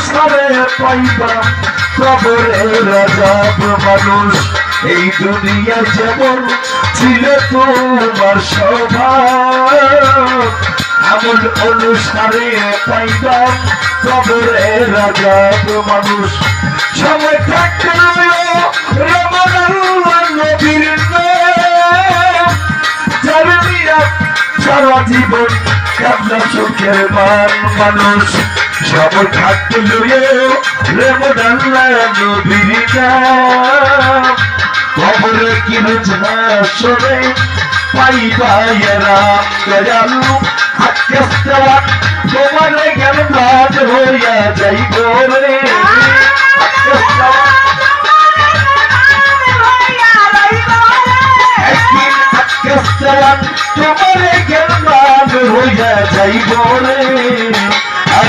সারে পাইবা কবরের আযাব মানুষ এই দুনিয়া যেমন ছিল তোমার স্বভাব আমল অনুসারে পাইবা কবরের আযাব মানুষ সময় থাকলে রমাদান নবীর নাম জানিয়া সারা জীবন কান্না চোখের মান মানুষ সময় থাকলে রমাদান নবীর নাম কবরে কি রোজনা শোনে পাইবা রাম দয়ালু হাক্কাস্তাওয়াত তোমার জ্ঞান বাদ হইয়া যাইব রে একদিন হাক্কাস্তাওয়াত তোমার জ্ঞান বাদ হইয়া যাইব রে